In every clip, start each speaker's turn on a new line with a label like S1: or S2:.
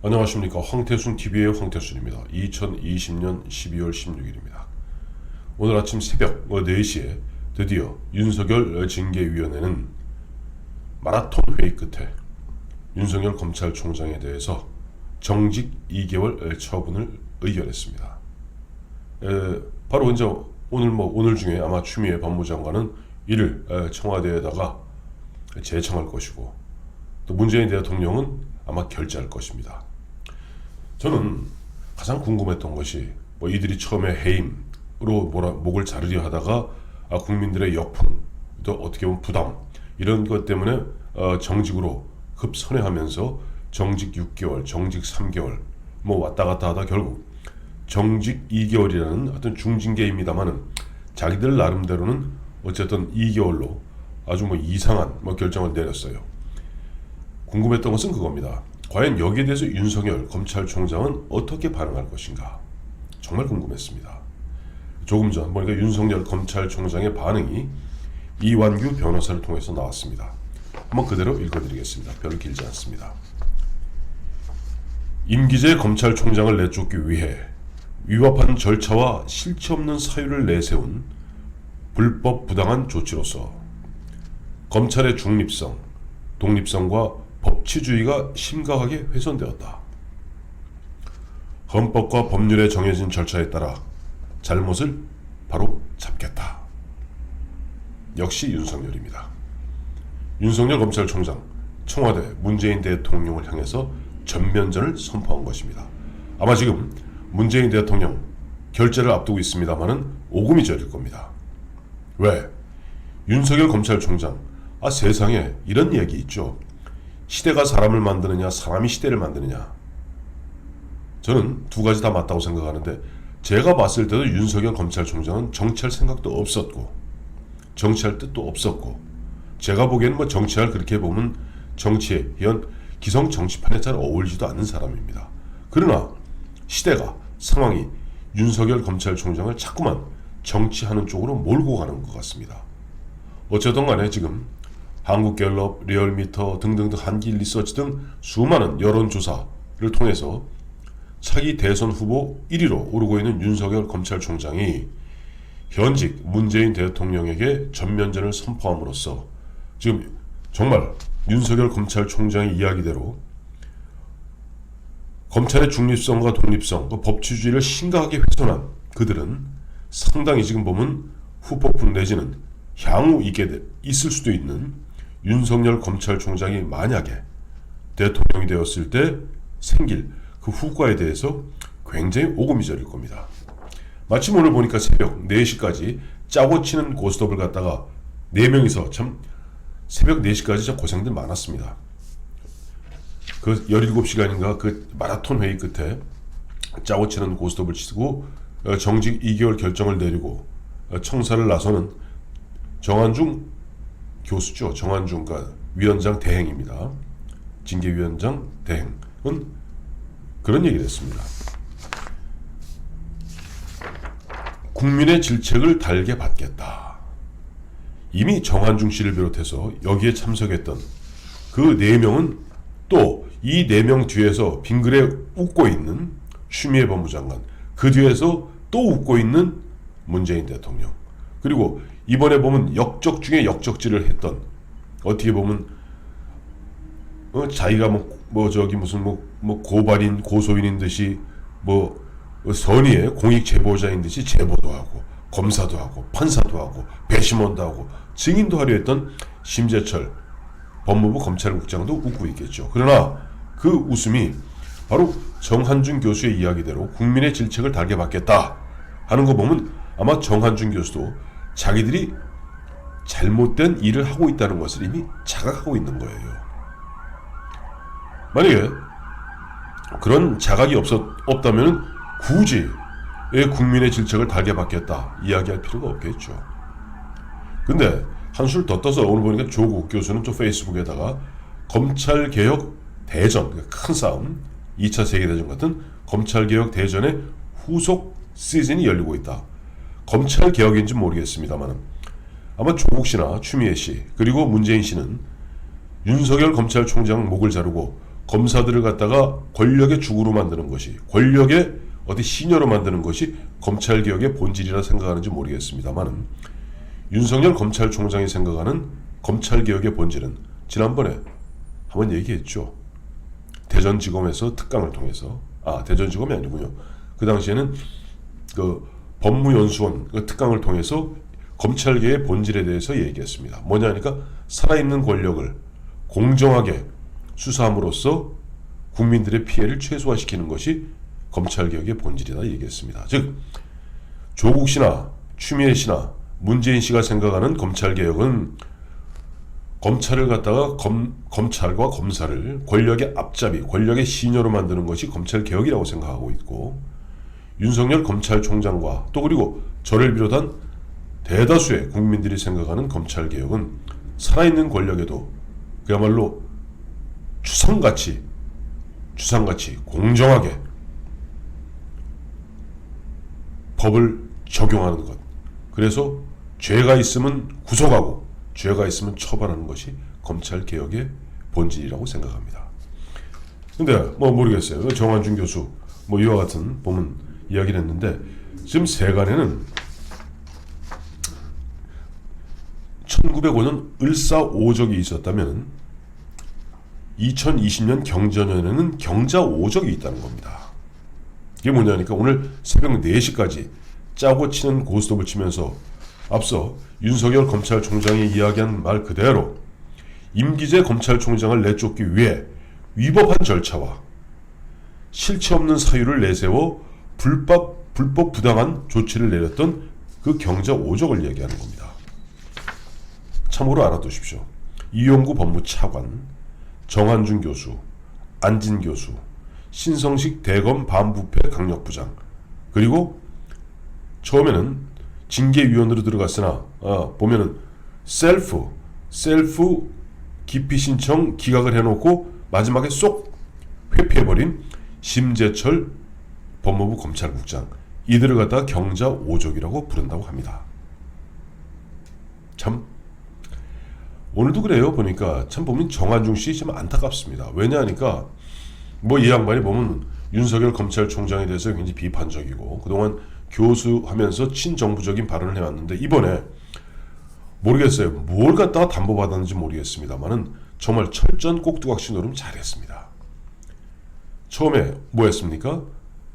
S1: 안녕하십니까. 황태순TV의 황태순입니다. 2020년 12월 16일입니다. 오늘 아침 새벽 4시에 드디어 윤석열 징계위원회는 마라톤 회의 끝에 윤석열 검찰총장에 대해서 정직 2개월 처분을 의결했습니다. 바로 이제 오늘 중에 아마 추미애 법무장관은 이를 청와대에다가 제청할 것이고, 또 문재인 대통령은 아마 결재할 것입니다. 저는 가장 궁금했던 것이 이들이 처음에 해임으로 목을 자르려 하다가 국민들의 역풍, 또 어떻게 보면 부담, 이런 것 때문에 정직으로 급선회하면서 정직 6개월, 정직 3개월 왔다 갔다 하다 결국 정직 2개월이라는 어떤 중징계입니다만은 자기들 나름대로는 어쨌든 2개월로 아주 이상한 결정을 내렸어요. 궁금했던 것은 그겁니다. 과연 여기에 대해서 윤석열 검찰총장은 어떻게 반응할 것인가? 정말 궁금했습니다. 조금 전 보니까 윤석열 검찰총장의 반응이 이완규 변호사를 통해서 나왔습니다. 한번 그대로 읽어드리겠습니다. 별로 길지 않습니다. 임기제 검찰총장을 내쫓기 위해 위법한 절차와 실체 없는 사유를 내세운 불법 부당한 조치로서 검찰의 중립성, 독립성과 법치주의가 심각하게 훼손되었다. 헌법과 법률에 정해진 절차에 따라 잘못을 바로 잡겠다. 역시 윤석열입니다. 윤석열 검찰총장, 청와대 문재인 대통령을 향해서 전면전을 선포한 것입니다. 아마 지금 문재인 대통령 결재를 앞두고 있습니다마는 오금이 저릴 겁니다. 왜? 윤석열 검찰총장, 세상에 이런 이야기 있죠. 시대가 사람을 만드느냐, 사람이 시대를 만드느냐. 저는 두 가지 다 맞다고 생각하는데, 제가 봤을 때도 윤석열 검찰총장은 정치할 생각도 없었고 정치할 뜻도 없었고, 제가 보기에는 정치할 그렇게 보면 정치에 이런 기성 정치판에 잘 어울리지도 않는 사람입니다. 그러나 시대가, 상황이 윤석열 검찰총장을 자꾸만 정치하는 쪽으로 몰고 가는 것 같습니다. 어쨌든 간에 지금 한국갤럽, 리얼미터 등등등 한길리서치 등 수많은 여론조사를 통해서 차기 대선 후보 1위로 오르고 있는 윤석열 검찰총장이 현직 문재인 대통령에게 전면전을 선포함으로써 지금 정말 윤석열 검찰총장의 이야기대로 검찰의 중립성과 독립성, 법치주의를 심각하게 훼손한 그들은 상당히 지금 보면 후폭풍 내지는 향후 있을 수도 있는 윤석열 검찰총장이 만약에 대통령이 되었을 때 생길 그 후과에 대해서 굉장히 오금이 저릴 겁니다. 마침 오늘 보니까 새벽 4시까지 짜고 치는 고스톱을 갖다가 4명이서 참 새벽 4시까지 참 고생들 많았습니다. 그 17시간인가 그 마라톤 회의 끝에 짜고 치는 고스톱을 치고 정직 2개월 결정을 내리고 청사를 나서는 정한중 교수죠. 정한중 위원장 대행입니다. 징계위원장 대행은 그런 얘기를 했습니다. 국민의 질책을 달게 받겠다. 이미 정한중 씨를 비롯해서 여기에 참석했던 그 4명은 또 이 4명 뒤에서 빙그레 웃고 있는 추미애 법무장관, 그 뒤에서 또 웃고 있는 문재인 대통령, 그리고 이번에 보면 역적 중에 역적질을 했던, 어떻게 보면 자기가 무슨 고발인 고소인인 듯이 선의의 공익 제보자인 듯이 제보도 하고 검사도 하고 판사도 하고 배심원도 하고 증인도 하려 했던 심재철 법무부 검찰국장도 웃고 있겠죠. 그러나 그 웃음이 바로 정한준 교수의 이야기대로 국민의 질책을 달게 받겠다 하는 거 보면 아마 정한준 교수도 자기들이 잘못된 일을 하고 있다는 것을 이미 자각하고 있는 거예요. 만약에 그런 자각이 없다면 굳이 국민의 질책을 달게 받겠다 이야기할 필요가 없겠죠. 근데 한술 더 떠서 오늘 보니까 조국 교수는 또 페이스북에다가 검찰개혁 대전, 큰 싸움, 2차 세계대전 같은 검찰개혁 대전의 후속 시즌이 열리고 있다. 검찰개혁인지 모르겠습니다만 아마 조국 씨나 추미애 씨 그리고 문재인 씨는 윤석열 검찰총장 목을 자르고 검사들을 갖다가 권력의 죽으로 만드는 것이, 권력의 어디 시녀로 만드는 것이 검찰개혁의 본질이라 생각하는지 모르겠습니다만, 윤석열 검찰총장이 생각하는 검찰개혁의 본질은 지난번에 한번 얘기했죠. 대전지검에서 특강을 통해서, 대전지검이 아니군요. 그 당시에는 그 법무연수원 그 특강을 통해서 검찰개혁의 본질에 대해서 얘기했습니다. 뭐냐니까 살아있는 권력을 공정하게 수사함으로써 국민들의 피해를 최소화시키는 것이 검찰개혁의 본질이다 얘기했습니다. 즉 조국 씨나 추미애 씨나 문재인 씨가 생각하는 검찰개혁은 검찰을 갖다가 검찰과 검사를 권력의 앞잡이, 권력의 시녀로 만드는 것이 검찰개혁이라고 생각하고 있고, 윤석열 검찰총장과 또 그리고 저를 비롯한 대다수의 국민들이 생각하는 검찰개혁은 살아있는 권력에도 그야말로 추상같이 공정하게 법을 적용하는 것. 그래서 죄가 있으면 구속하고 죄가 있으면 처벌하는 것이 검찰개혁의 본질이라고 생각합니다. 근데 뭐 모르겠어요. 정한준 교수 뭐 이와 같은 보면 이야기를 했는데, 지금 세간에는 1905년 을사오적이 있었다면 2020년 경전년에는 경자오적이 있다는 겁니다. 이게 뭐냐니까 오늘 새벽 4시까지 짜고 치는 고스톱을 치면서 앞서 윤석열 검찰총장이 이야기한 말 그대로 임기제 검찰총장을 내쫓기 위해 위법한 절차와 실체 없는 사유를 내세워 불법 부당한 조치를 내렸던 그 경자오적을 얘기하는 겁니다. 참고로 알아두십시오. 이용구 법무차관, 정한준 교수, 안진 교수, 신성식 대검 반부패 강력부장, 그리고 처음에는 징계위원으로 들어갔으나 보면은 셀프 기피 신청 기각을 해놓고 마지막에 쏙 회피해버린 심재철 법무부 검찰국장, 이들을 갖다가 경자오적이라고 부른다고 합니다. 참 오늘도 그래요. 보니까 참 보면 정한중 씨 좀 안타깝습니다. 왜냐하니까 뭐 이 양반이 보면 윤석열 검찰총장에 대해서 굉장히 비판적이고 그동안 교수하면서 친정부적인 발언을 해왔는데, 이번에 모르겠어요. 뭘 갖다가 담보받았는지 모르겠습니다만은 정말 철전 꼭두각시 노름 잘했습니다. 처음에 뭐 했습니까?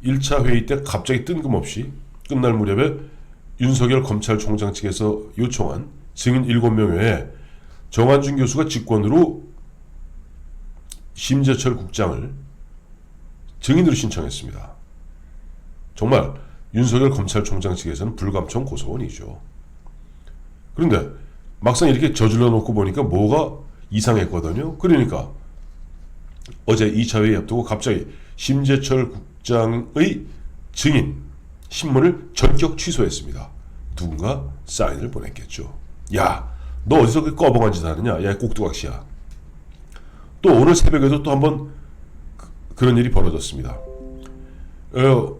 S1: 1차 회의 때 갑자기 뜬금없이 끝날 무렵에 윤석열 검찰총장 측에서 요청한 증인 7명 외에 정한준 교수가 직권으로 심재철 국장을 증인으로 신청했습니다. 정말 윤석열 검찰총장 측에서는 불감청 고소원이죠. 그런데 막상 이렇게 저질러 놓고 보니까 뭐가 이상했거든요. 그러니까 어제 2차 회의 앞두고 갑자기 심재철 국장의 증인 신문을 전격 취소했습니다. 누군가 사인을 보냈겠죠. 야, 너 어디서 그 꺼벙한 짓 하느냐? 야, 꼭두각시야. 또 오늘 새벽에도 또 한번 그런 일이 벌어졌습니다.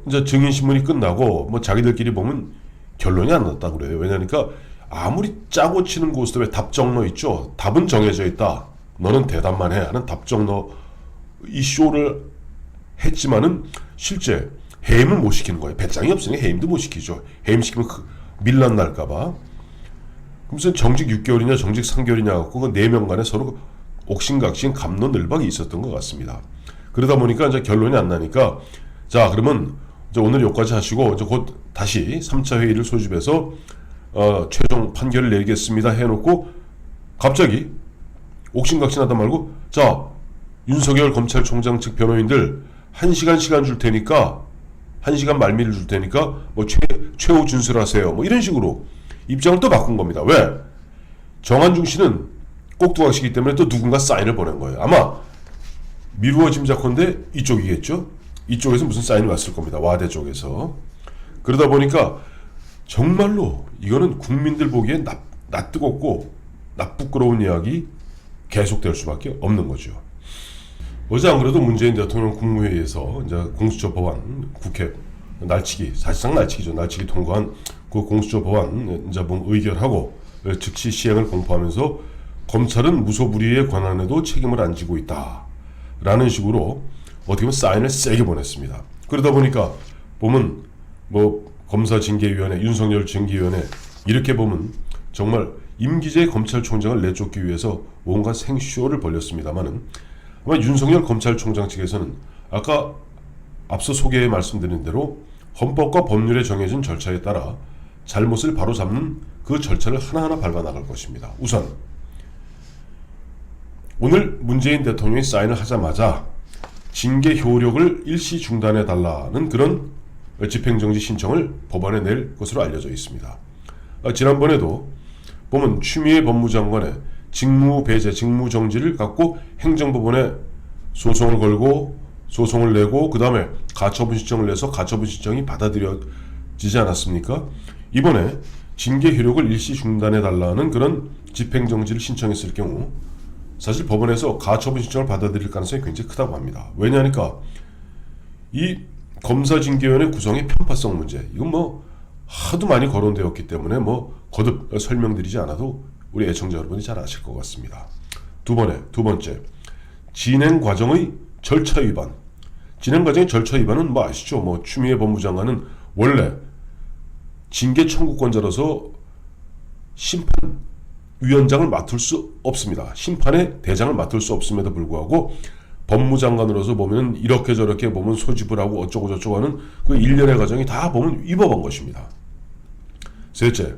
S1: 이제 증인 신문이 끝나고 뭐 자기들끼리 보면 결론이 안 났다고 그래요. 왜냐니까 아무리 짜고 치는 고스톱에 답정너 있죠. 답은 정해져 있다. 너는 대답만 해 하는 답정너 이 쇼를 했지만은 실제 해임을 못 시키는 거예요. 배짱이 없으니 해임도 못 시키죠. 해임 시키면 밀란 날까봐. 무슨 정직 6개월이냐 정직 3개월이냐 갖고 그 4명 간에 서로 옥신각신 갑론을박이 있었던 것 같습니다. 그러다 보니까 이제 결론이 안 나니까, 자 그러면 이제 오늘 여기까지 하시고 이제 곧 다시 3차 회의를 소집해서 최종 판결을 내리겠습니다 해놓고 갑자기 옥신각신하다 말고, 자 윤석열 검찰총장 측 변호인들 1시간 시간 줄 테니까 1시간 말미를 줄 테니까 뭐 최후 준술하세요 뭐 이런 식으로 입장을 또 바꾼 겁니다. 왜? 정한중 씨는 꼭두각시기 때문에 또 누군가 사인을 보낸 거예요. 아마 미루어 짐작컨대 이쪽이겠죠? 이쪽에서 무슨 사인이 왔을 겁니다. 와대 쪽에서. 그러다 보니까 정말로 이거는 국민들 보기에 낯뜨겁고 낯부끄러운 이야기 계속될 수밖에 없는 거죠. 어제 안 그래도 문재인 대통령 국무회의에서 이제 공수처 법안 국회 날치기, 사실상 날치기죠. 날치기 통과한 그 공수처 법안 이제 뭐 의결하고 즉시 시행을 공포하면서 검찰은 무소불위의 권한에도 책임을 안 지고 있다. 라는 식으로 어떻게 보면 사인을 세게 보냈습니다. 그러다 보니까 보면 뭐 검사징계위원회, 윤석열 징계위원회 이렇게 보면 정말 임기제 검찰총장을 내쫓기 위해서 온갖 생쇼를 벌였습니다만은 아마 윤석열 검찰총장 측에서는 아까 앞서 소개에 말씀드린 대로 헌법과 법률에 정해진 절차에 따라 잘못을 바로잡는 그 절차를 하나하나 밟아나갈 것입니다. 우선 오늘 문재인 대통령이 사인을 하자마자 징계 효력을 일시 중단해달라는 그런 집행정지 신청을 법원에 낼 것으로 알려져 있습니다. 지난번에도 보면 추미애 법무장관의 직무배제, 직무정지를 갖고 행정법원에 소송을 걸고 소송을 내고 그 다음에 가처분 신청을 내서 가처분 신청이 받아들여지지 않았습니까? 이번에 징계 효력을 일시 중단해달라는 그런 집행정지를 신청했을 경우 사실 법원에서 가처분 신청을 받아들일 가능성이 굉장히 크다고 합니다. 왜냐하니까 이 검사징계위원회 구성의 편파성 문제, 이건 뭐 하도 많이 거론되었기 때문에 뭐 거듭 설명드리지 않아도 우리 애청자 여러분이 잘 아실 것 같습니다. 두 번째, 진행 과정의 절차 위반. 진행 과정의 절차 위반은 뭐 아시죠? 뭐 추미애 법무장관은 원래 징계 청구권자로서 심판위원장을 맡을 수 없습니다. 심판의 대장을 맡을 수 없음에도 불구하고 법무장관으로서 보면 이렇게 저렇게 보면 소집을 하고 어쩌고 저쩌고 하는 그 일련의 과정이 다 보면 위법한 것입니다. 셋째,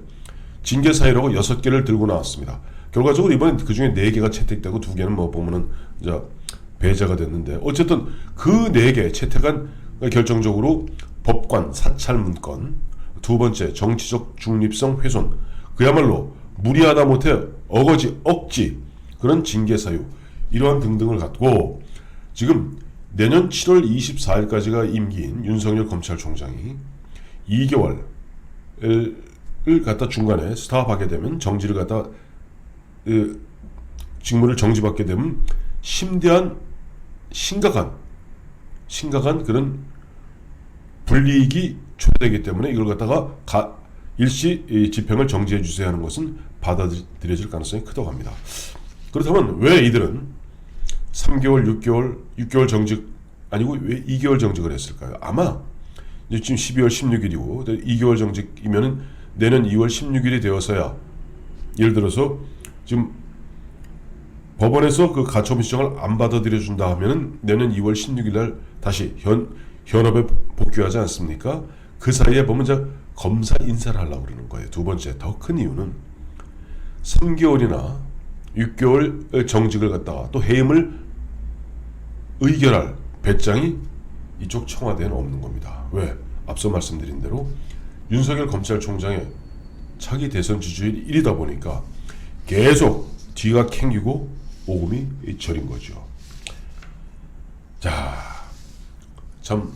S1: 징계 사유라고 6개를 들고 나왔습니다. 결과적으로 이번에 그 중에 4개가 채택되고 2개는 뭐 보면은 이제 배제가 됐는데 어쨌든 그 4개 채택한 결정적으로 법관 사찰 문건, 두 번째 정치적 중립성 훼손, 그야말로 무리하다 못해 어거지 억지 그런 징계 사유 이러한 등등을 갖고 지금 내년 7월 24일까지가 임기인 윤석열 검찰총장이 2개월을 갖다 중간에 스탑하게 되면 정지를 갖다 직무를 정지받게 되면 심각한 그런 불이익이 초래되기 때문에 이걸 갖다가 일시 집행을 정지해 주세요 하는 것은 받아들여질 가능성이 크다고 합니다. 그렇다면 왜 이들은 3개월, 6개월 정직 아니고 왜 2개월 정직을 했을까요? 아마 이제 지금 12월 16일이고 2개월 정직이면은 내년 2월 16일이 되어서야 예를 들어서 지금 법원에서 그 가처분 신청을 안 받아들여 준다 하면은 내년 2월 16일 날 다시 현업에 복귀하지 않습니까? 그 사이에 보면 이제 검사 인사를 하려고 그러는 거예요. 두 번째, 더 큰 이유는 3개월이나 6개월 정직을 갖다가 또 해임을 의결할 배짱이 이쪽 청와대에는 없는 겁니다. 왜? 앞서 말씀드린 대로 윤석열 검찰총장의 차기 대선 지지율이 1위다 보니까 계속 뒤가 캥기고 오금이 저린 거죠. 자, 참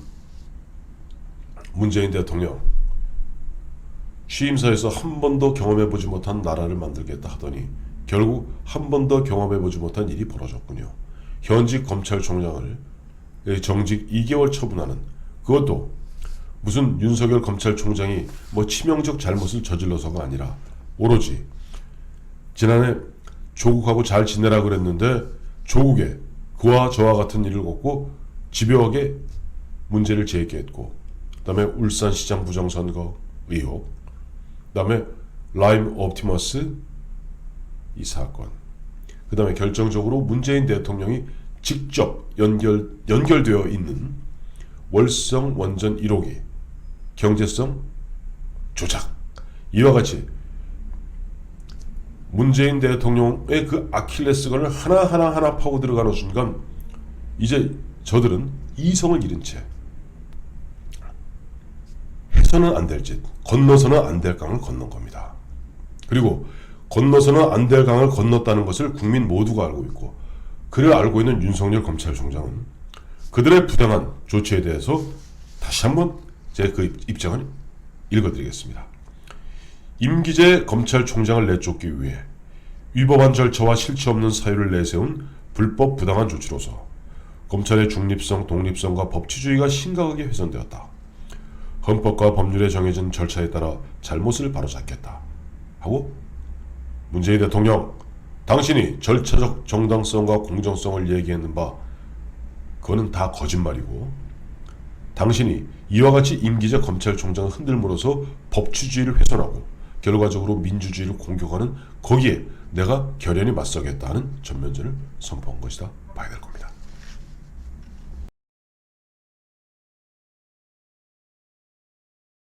S1: 문재인 대통령 취임사에서 한 번도 경험해보지 못한 나라를 만들겠다 하더니 결국 한 번도 경험해보지 못한 일이 벌어졌군요. 현직 검찰총장을 정직 2개월 처분하는, 그것도 무슨 윤석열 검찰총장이 뭐 치명적 잘못을 저질러서가 아니라 오로지 지난해 조국하고 잘 지내라 그랬는데 조국에 그와 저와 같은 일을 겪고 집요하게 문제를 제기했고, 그 다음에 울산시장 부정선거 의혹, 그 다음에 라임 옵티머스 이 사건, 그 다음에 결정적으로 문재인 대통령이 직접 연결되어 있는 월성 원전 1호기 경제성 조작, 이와 같이 문재인 대통령의 그 아킬레스건을 하나 파고 들어가는 순간 이제 저들은 이성을 잃은 채 해서는 안 될 짓, 건너서는 안 될 강을 건넌 겁니다. 그리고 건너서는 안 될 강을 건넜다는 것을 국민 모두가 알고 있고, 그를 알고 있는 윤석열 검찰총장은 그들의 부당한 조치에 대해서 다시 한번 제 그 입장을 읽어드리겠습니다. 임기제 검찰총장을 내쫓기 위해 위법한 절차와 실체 없는 사유를 내세운 불법 부당한 조치로서 검찰의 중립성, 독립성과 법치주의가 심각하게 훼손되었다. 헌법과 법률에 정해진 절차에 따라 잘못을 바로잡겠다 하고, 문재인 대통령, 당신이 절차적 정당성과 공정성을 얘기했는 바 그거는 다 거짓말이고, 당신이 이와 같이 임기자 검찰총장을 흔들므로써 법치주의를 훼손하고 결과적으로 민주주의를 공격하는 거기에 내가 결연히 맞서겠다는 전면전을 선포한 것이다 봐야 될 겁니다.